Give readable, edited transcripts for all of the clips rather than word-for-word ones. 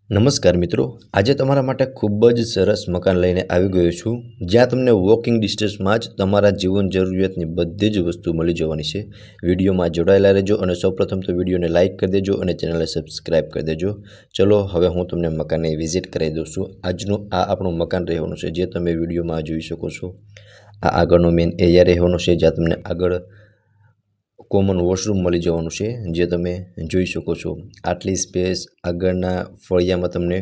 નમસ્કાર મિત્રો, આજે તમારા માટે ખૂબ જ સરસ મકાન લઈને આવી ગયો છું, જ્યાં તમને વોકિંગ ડિસ્ટન્સમાં જ તમારા જીવન જરૂરિયાતની બધી જ વસ્તુ મળી જવાની છે। વિડીયોમાં જોડાયેલા રહેજો અને સૌપ્રથમ તો વિડીયોને લાઇક કરી દેજો અને ચેનલને સબસ્ક્રાઇબ કરી દેજો। ચલો હવે હું તમને મકાનની વિઝિટ કરાવી દઉં છું। આજનું આ આપણું મકાન રહેવાનું છે, જે તમે વિડીયોમાં જોઈ શકો છો। આ આગળનો મેઇન એરિયા રહેવાનો છે, જ્યાં તમને આગળ કોમન વોશરૂમ મળી જવાનું છે, જે તમે જોઈ શકો છો। આટલી સ્પેસ આગળના ફળિયામાં તમને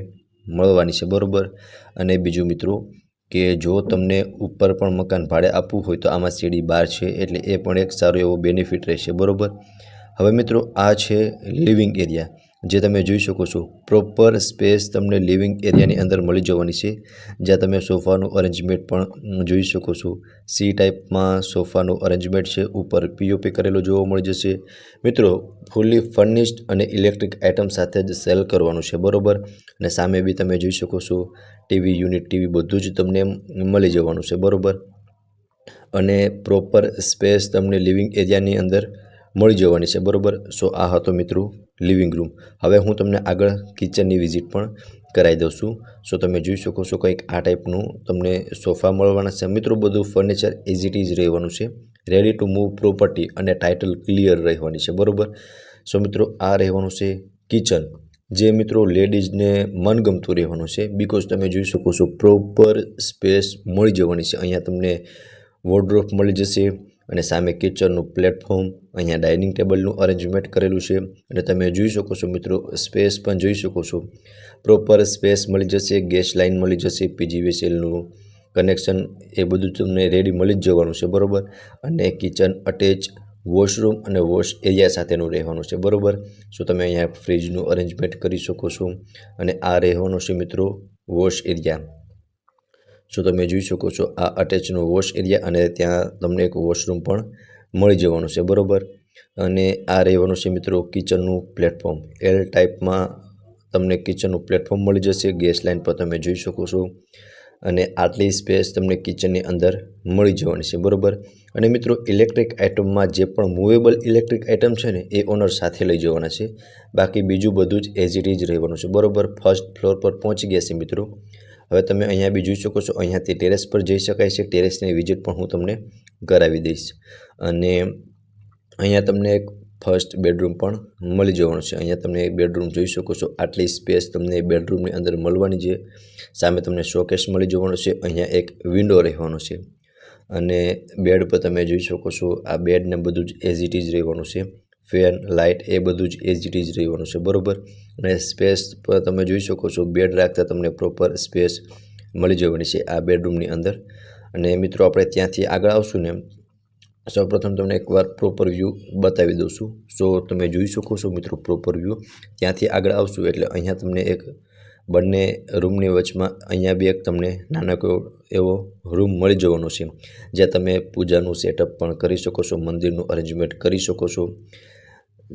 મળવાની છે, બરોબર। અને બીજું મિત્રો કે જો તમને ઉપર પણ મકાન ભાડે આપવું હોય તો આમાં સીડી 12 છે, એટલે એ પણ એક સારો એવો બેનિફિટ રહેશે, બરોબર। હવે મિત્રો આ છે લિવિંગ એરિયા, જે તમે જોઈ શકો છો। પ્રોપર સ્પેસ તમને લિવિંગ એરિયાની અંદર મળી જવાની છે, જ્યાં તમે સોફાનું અરેન્જમેન્ટ પણ જોઈ શકો છો। સી ટાઈપમાં સોફાનું અરેન્જમેન્ટ છે, ઉપર પીઓપી કરેલો જોવા મળી જશે મિત્રો। ફૂલી ફર્નિશ્ડ અને ઇલેક્ટ્રિક આઇટમ સાથે જ સેલ કરવાનું છે, બરોબર। અને સામે બી તમે જોઈ શકો છો ટીવી યુનિટ, ટીવી બધું જ તમને મળી જવાનું છે, બરોબર। અને પ્રોપર સ્પેસ તમને લિવિંગ એરિયાની અંદર મળી જવાની છે, બરોબર। સો આ હતો મિત્રો લિવિંગ રૂમ। હવે હું તમને આગળ કિચનની વિઝિટ પણ કરાવી દઉં છું। સો તમે જોઈ શકો છો કંઈક આ ટાઈપનું તમને સોફા મળવાના છે મિત્રો। બધું ફર્નિચર ઇઝ ઇટ ઇઝ રહેવાનું છે, રેડી ટુ મૂવ પ્રોપર્ટી અને ટાઇટલ ક્લિયર રહેવાની છે, બરોબર। સો મિત્રો આ રહેવાનું છે કિચન, જે મિત્રો લેડીઝને મનગમતું રહેવાનું છે, બીકોઝ તમે જોઈ શકો છો પ્રોપર સ્પેસ મળી જવાની છે। અહીંયા તમને વોર્ડરોબ મળી જશે અને સામે કિચનનું પ્લેટફોર્મ, અહીંયા ડાઇનિંગ ટેબલનું અરેન્જમેન્ટ કરેલું છે। અને તમે જોઈ શકો છો મિત્રો સ્પેસ પણ જોઈ શકો છો, પ્રોપર સ્પેસ મળી જશે, ગેસ લાઇન મળી જશે, પીજીવીસીએલનું કનેક્શન એ બધું તમને રેડી મળી જ જવાનું છે, બરોબર। અને કિચન અટેચ વોશરૂમ અને વોશ એરિયા સાથેનું રહેવાનું છે, બરોબર। સો તમે અહીંયા ફ્રીજનું અરેન્જમેન્ટ કરી શકો છો। અને આ રહેવાનું છે મિત્રો વોશ એરિયા। સો તમે જોઈ શકો છો આ અટેચનો વોશ એરિયા, અને ત્યાં તમને એક વોશરૂમ પણ મળી જવાનું છે, બરોબર। અને આ રહેવાનું છે મિત્રો કિચનનું પ્લેટફોર્મ, એલ ટાઈપમાં તમને કિચનનું પ્લેટફોર્મ મળી જશે, ગેસ લાઇન પર તમે જોઈ શકો છો। અને આટલી સ્પેસ તમને કિચનની અંદર મળી જવાની છે, બરોબર। અને મિત્રો ઇલેક્ટ્રિક આઇટમમાં જે પણ મૂવેબલ ઇલેક્ટ્રિક આઇટમ છે ને એ ઓનર સાથે લઈ જવાના છે, બાકી બીજું બધું જ એઝ ઇટ ઇઝ રહેવાનું છે, બરોબર। ફર્સ્ટ ફ્લોર પર પહોંચી ગયા છે મિત્રો। હવે તમે અહીંયા બી જોઈ શકો છો, અહીંયાથી ટેરેસ પર જઈ શકાય છે, ટેરેસની વિઝિટ પણ હું તમને કરાવી દઈશ। અને અહીંયા તમને એક ફર્સ્ટ બેડરૂમ પણ મળી જવાનું છે। અહીંયા તમને એક બેડરૂમ જોઈ શકો છો, આટલી સ્પેસ તમને બેડરૂમની અંદર મળવાની છે। સામે તમને શોકેસ મળી જવાનું છે, અહીંયા એક વિન્ડો રહેવાનો છે। અને બેડ પર તમે જોઈ શકો છો આ બેડને બધું જ એઝ ઇટ ઇઝ રહેવાનું છે, ફેન લાઇટ એ બધું જ એઝ ઇટ ઇઝ રહેવાનું છે, બરોબર। અને સ્પેસ પર તમે જોઈ શકો છો બેડ રાખતા તમને પ્રોપર સ્પેસ મળી જવાની છે આ બેડરૂમની અંદર। અને મિત્રો આપણે ત્યાંથી આગળ આવશું ને, સૌપ્રથમ તમને એકવાર પ્રોપર વ્યૂ બતાવી દઉં છું। સો તમે જોઈ શકો છો મિત્રો પ્રોપર વ્યૂ, ત્યાંથી આગળ આવશું એટલે અહીંયા તમને એક બંને રૂમની વચમાં અહીંયા બી એક તમને નાનકડો એવો રૂમ મળી જવાનો છે, જ્યાં તમે પૂજાનું સેટઅપ પણ કરી શકો છો, મંદિરનું અરેન્જમેન્ટ કરી શકો છો,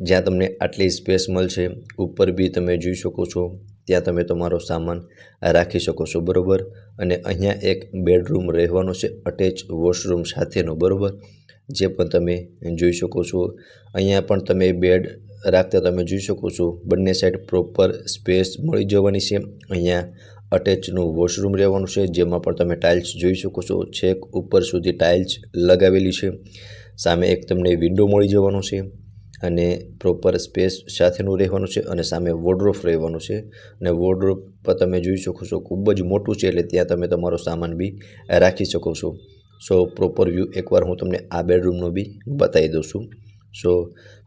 જ્યાં તમને આટલી સ્પેસ મળશે। ઉપર બી તમે જોઈ શકો છો ત્યાં તમે તમારો સામાન રાખી શકો છો, બરોબર। અને અહીંયા એક બેડરૂમ રહેવાનો છે અટેચ વોશરૂમ સાથેનો, બરોબર, જે પણ તમે જોઈ શકો છો। અહીંયા પણ તમે બેડ રાખતા તમે જોઈ શકો છો બંને સાઈડ પ્રોપર સ્પેસ મળી જવાની છે। અહીંયા અટેચનું વોશરૂમ રહેવાનું છે, જેમાં પણ તમે ટાઇલ્સ જોઈ શકો છો, છેક ઉપર સુધી ટાઇલ્સ લગાવેલી છે। સામે એક તમને વિન્ડો મળી જવાનો છે, અને પ્રોપર સ્પેસ સાથેનું રહેવાનું છે। અને સામે વોર્ડરોબ રહેવાનું છે, અને વોર્ડરોબ પર તમે જોઈ શકો છો ખૂબ જ મોટું છે, એટલે ત્યાં તમે તમારો સામાન બી રાખી શકો છો। સો પ્રોપર વ્યૂ એકવાર હું તમને આ બેડરૂમનો બી બતાવી દઉં છું। સો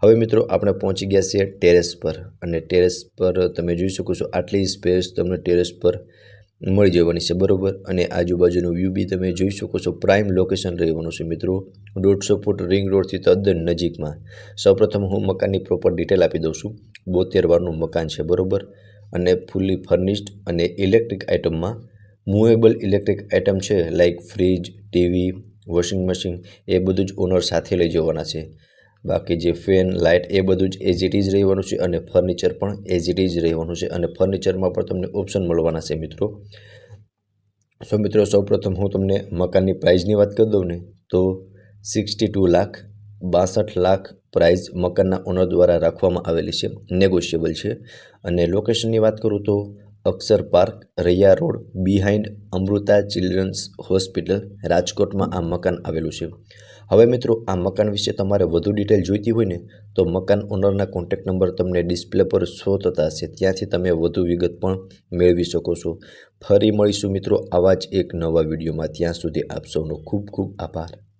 હવે મિત્રો આપણે પહોંચી ગયા છીએ ટેરેસ પર, અને ટેરેસ પર તમે જોઈ શકો છો આટલી સ્પેસ તમને ટેરેસ પર મળી જવાની છે, બરોબર। અને આજુબાજુનું વ્યૂ બી તમે જોઈ શકો છો, પ્રાઇમ લોકેશન રહેવાનું છે મિત્રો, 150 ફૂટ રિંગ રોડથી તદ્દન નજીકમાં। સૌપ્રથમ હું મકાનની પ્રોપર ડિટેલ આપી દઉં છું। 72 વારનું મકાન છે, બરોબર। અને ફૂલી ફર્નિશ્ડ અને ઇલેક્ટ્રિક આઇટમમાં મૂવેબલ ઇલેક્ટ્રિક આઇટમ છે, like fridge, TV, washing machine એ બધું જ ઓનર સાથે લઈ જવાના છે। બાકી જે ફેન લાઇટ એ બધું જ એઝ ઇટ ઇઝ રહેવાનું છે, અને ફર્નિચર પણ એઝ ઇટ ઇઝ રહેવાનું છે। અને ફર્નિચરમાં પણ તમને ઓપ્શન મળવાના છે મિત્રો। સો મિત્રો સૌપ્રથમ હું તમને મકાનની પ્રાઇઝની વાત કરી દઉં ને, તો 62 લાખ 62 લાખ પ્રાઇઝ મકાનના ઓનર દ્વારા રાખવામાં આવેલી છે, નેગોશિયેબલ છે। અને લોકેશનની વાત કરું તો Akshar park, Raiya road, behind Amrita children's hospital, રાજકોટમાં આ મકાન આવેલું છે. હવે મિત્રો, આ મકાન વિશે તમારે વધુ ડિટેલ જોઈતી હોય ને તો મકાન ઓનરના કોન્ટેક્ટ નંબર તમને ડિસ્પ્લે પર શો થતા હશે, ત્યાંથી તમે વધુ વિગત પણ મેળવી શકો છો. ફરી મળીશું મિત્રો આવા જ એક નવા વિડીયોમાં. ત્યાં સુધી આપ સૌનો ખૂબ ખૂબ આભાર.